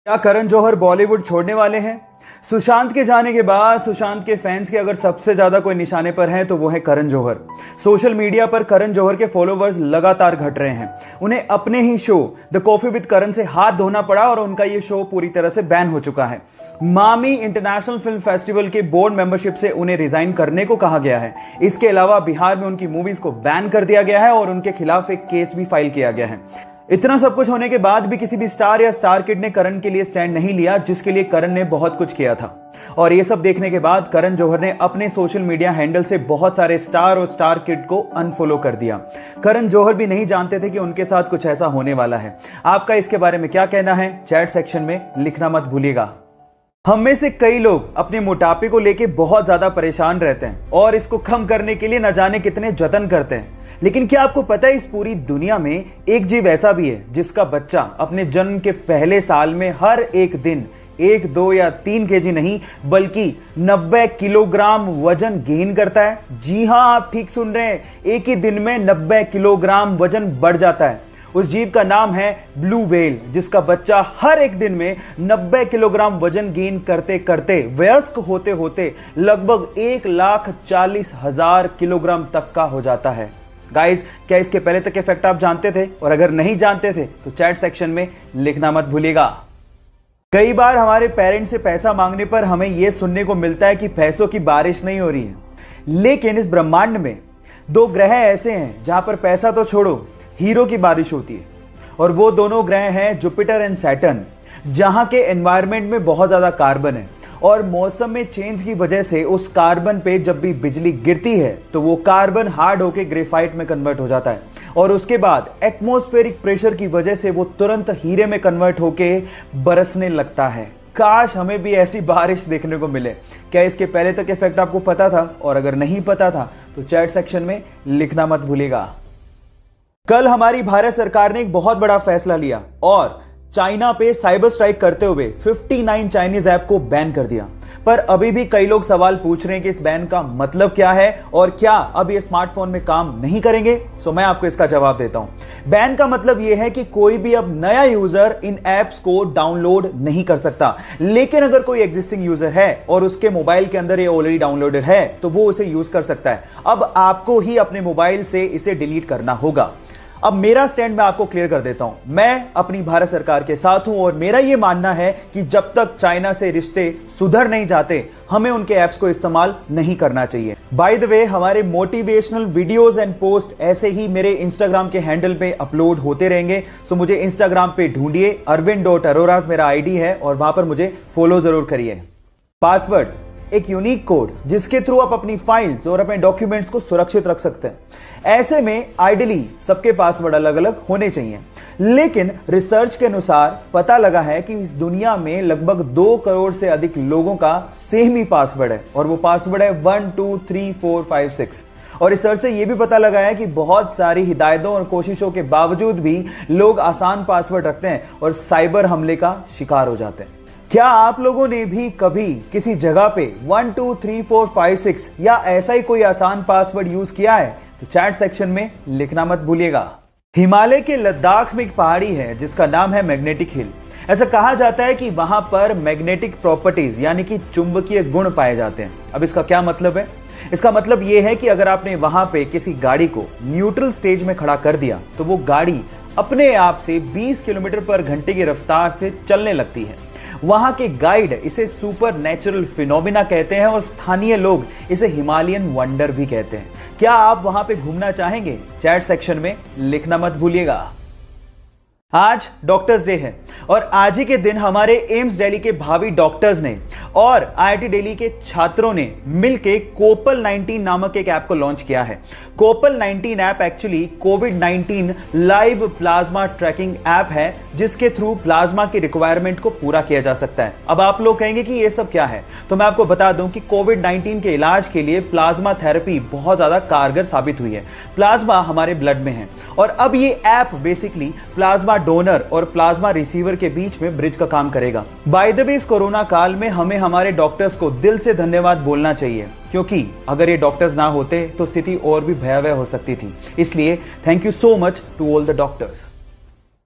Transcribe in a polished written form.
क्या करण जौहर बॉलीवुड छोड़ने वाले हैं? सुशांत के जाने के बाद सुशांत के फैंस के अगर सबसे ज्यादा कोई निशाने पर है तो वो है करण जौहर। सोशल मीडिया पर करण जौहर के फॉलोवर्स लगातार घट रहे हैं। उन्हें अपने ही शो द कॉफी विद करण से हाथ धोना पड़ा और उनका ये शो पूरी तरह से बैन हो चुका है। मामी इंटरनेशनल फिल्म फेस्टिवल के बोर्ड मेंबरशिप से उन्हें रिजाइन करने को कहा गया है। इसके अलावा बिहार में उनकी मूवीज को बैन कर दिया गया है और उनके खिलाफ एक केस भी फाइल किया गया है। इतना सब कुछ होने के बाद भी किसी भी स्टार या स्टार किड ने करण के लिए स्टैंड नहीं लिया, जिसके लिए करण ने बहुत कुछ किया था। और ये सब देखने के बाद करण जौहर ने अपने सोशल मीडिया हैंडल से बहुत सारे स्टार और स्टार किड को अनफॉलो कर दिया। करण जौहर भी नहीं जानते थे कि उनके साथ कुछ ऐसा होने वाला है। आपका इसके बारे में क्या कहना है? चैट सेक्शन में लिखना मत भूलिएगा। हम में से कई लोग अपने मोटापे को लेके बहुत ज्यादा परेशान रहते हैं और इसको कम करने के लिए न जाने कितने जतन करते हैं। लेकिन क्या आपको पता है इस पूरी दुनिया में एक जीव ऐसा भी है जिसका बच्चा अपने जन्म के पहले साल में हर एक दिन 1, 2 या 3 केजी नहीं बल्कि 90 किलोग्राम वजन गेन करता है? जी हां, आप ठीक सुन रहे हैं, एक ही दिन में 90 किलोग्राम वजन बढ़ जाता है। उस जीव का नाम है ब्लू व्हेल, जिसका बच्चा हर एक दिन में 90 किलोग्राम वजन गेन करते करते वयस्क होते होते लगभग 1,40,000 किलोग्राम तक का हो जाता है। गाइस, क्या इसके पहले तक इफेक्ट आप जानते थे? और अगर नहीं जानते थे तो चैट सेक्शन में लिखना मत भूलिएगा। कई बार हमारे पेरेंट्स से पैसा मांगने पर हमें यह सुनने को मिलता है कि पैसों की बारिश नहीं हो रही है। लेकिन इस ब्रह्मांड में 2 ग्रह ऐसे हैं जहां पर पैसा तो छोड़ो, हीरो की बारिश होती है। और वो दोनों ग्रह हैं जुपिटर एंड सैटर्न, जहां के एनवायरनमेंट में बहुत ज्यादा कार्बन है और मौसम में चेंज की वजह से उस कार्बन पे जब भी बिजली गिरती है तो वो कार्बन हार्ड होकर ग्रेफाइट में कन्वर्ट हो जाता है और उसके बाद एटमॉस्फेरिक प्रेशर की वजह से वो तुरंत हीरे में कन्वर्ट होकर बरसने लगता है। काश हमें भी ऐसी बारिश देखने को मिले। क्या इसके पहले तक इफेक्ट आपको पता था? और अगर नहीं पता था तो चैट सेक्शन में लिखना मत भूलिएगा। कल हमारी भारत सरकार ने एक बहुत बड़ा फैसला लिया और चाइना पे साइबर स्ट्राइक करते हुए 59 चाइनीज ऐप को बैन कर दिया। पर अभी भी कई लोग सवाल पूछ रहे हैं कि इस बैन का मतलब क्या है और क्या अब ये स्मार्टफोन में काम नहीं करेंगे। सो मैं आपको इसका जवाब देता हूं। बैन का मतलब यह है कि कोई भी अब नया यूजर इन ऐप्स को डाउनलोड नहीं कर सकता। लेकिन अगर कोई एग्जिस्टिंग यूजर है और उसके मोबाइल के अंदर ये ऑलरेडी डाउनलोडेड है तो वो उसे यूज कर सकता है। अब आपको ही अपने मोबाइल से इसे डिलीट करना होगा। अब मेरा स्टैंड मैं आपको क्लियर कर देता हूं। मैं अपनी भारत सरकार के साथ हूं और मेरा यह मानना है कि जब तक चाइना से रिश्ते सुधर नहीं जाते हमें उनके ऐप्स को इस्तेमाल नहीं करना चाहिए। बाय द वे, हमारे मोटिवेशनल वीडियोस एंड पोस्ट ऐसे ही मेरे इंस्टाग्राम के हैंडल पे अपलोड होते रहेंगे। सो मुझे इंस्टाग्राम पे ढूंढिए, arvind.aroras मेरा आईडी है और वहां पर मुझे फॉलो जरूर करिए। पासवर्ड एक यूनिक कोड जिसके थ्रू आप अपनी फाइल्स और अपने डॉक्यूमेंट्स को सुरक्षित रख सकते हैं। ऐसे में आइडियली सबके पासवर्ड अलग अलग होने चाहिए। लेकिन रिसर्च के अनुसार पता लगा है कि इस दुनिया में लगभग 2 करोड़ से अधिक लोगों का सेम ही पासवर्ड है और वो पासवर्ड है 1 2 3 4 5 6। और रिसर्च से यह भी पता लगा है कि बहुत सारी हिदायतों और कोशिशों के बावजूद भी लोग आसान पासवर्ड रखते हैं और साइबर हमले का शिकार हो जाते हैं। क्या आप लोगों ने भी कभी किसी जगह पे 1 2 3 4 5 6 या ऐसा ही कोई आसान पासवर्ड यूज किया है? तो चैट सेक्शन में लिखना मत भूलिएगा। हिमालय के लद्दाख में एक पहाड़ी है जिसका नाम है मैग्नेटिक हिल। ऐसा कहा जाता है कि वहां पर मैग्नेटिक प्रॉपर्टीज यानी कि चुंबकीय गुण पाए जाते हैं। अब इसका क्या मतलब है? इसका मतलब यह है कि अगर आपने वहां पे किसी गाड़ी को न्यूट्रल स्टेज में खड़ा कर दिया तो वो गाड़ी अपने आप से 20 किलोमीटर पर घंटे की रफ्तार से चलने लगती है। वहां के गाइड इसे सुपर नेचुरल फिनोमिना कहते हैं और स्थानीय लोग इसे हिमालयन वंडर भी कहते हैं। क्या आप वहां पे घूमना चाहेंगे? चैट सेक्शन में लिखना मत भूलिएगा। आज डॉक्टर्स डे है और आज ही के दिन हमारे एम्स दिल्ली के भावी डॉक्टर्स ने और आईआईटी दिल्ली के छात्रों ने मिलकर कोपल 19 नामक एक ऐप को लॉन्च किया है। कोपल 19 ऐप एक्चुअली कोविड-19 लाइव प्लाज्मा ट्रैकिंग ऐप है जिसके थ्रू प्लाज्मा की रिक्वायरमेंट को पूरा किया जा सकता है। अब आप लोग कहेंगे कि ये सब क्या है, तो मैं आपको बता दूं कि कोविड-19 के इलाज के लिए प्लाज्मा थेरेपी बहुत ज्यादा कारगर साबित हुई है। प्लाज्मा हमारे ब्लड में है और अब ये ऐप बेसिकली प्लाज्मा डोनर और प्लाज्मा रिसीवर के बीच में ब्रिज का काम करेगा। बाय द वे, इस कोरोना काल में हमें हमारे डॉक्टर्स को दिल से धन्यवाद बोलना चाहिए क्योंकि अगर ये डॉक्टर्स ना होते तो स्थिति और भी भयावह हो सकती थी। इसलिए thank you so much to all the doctors.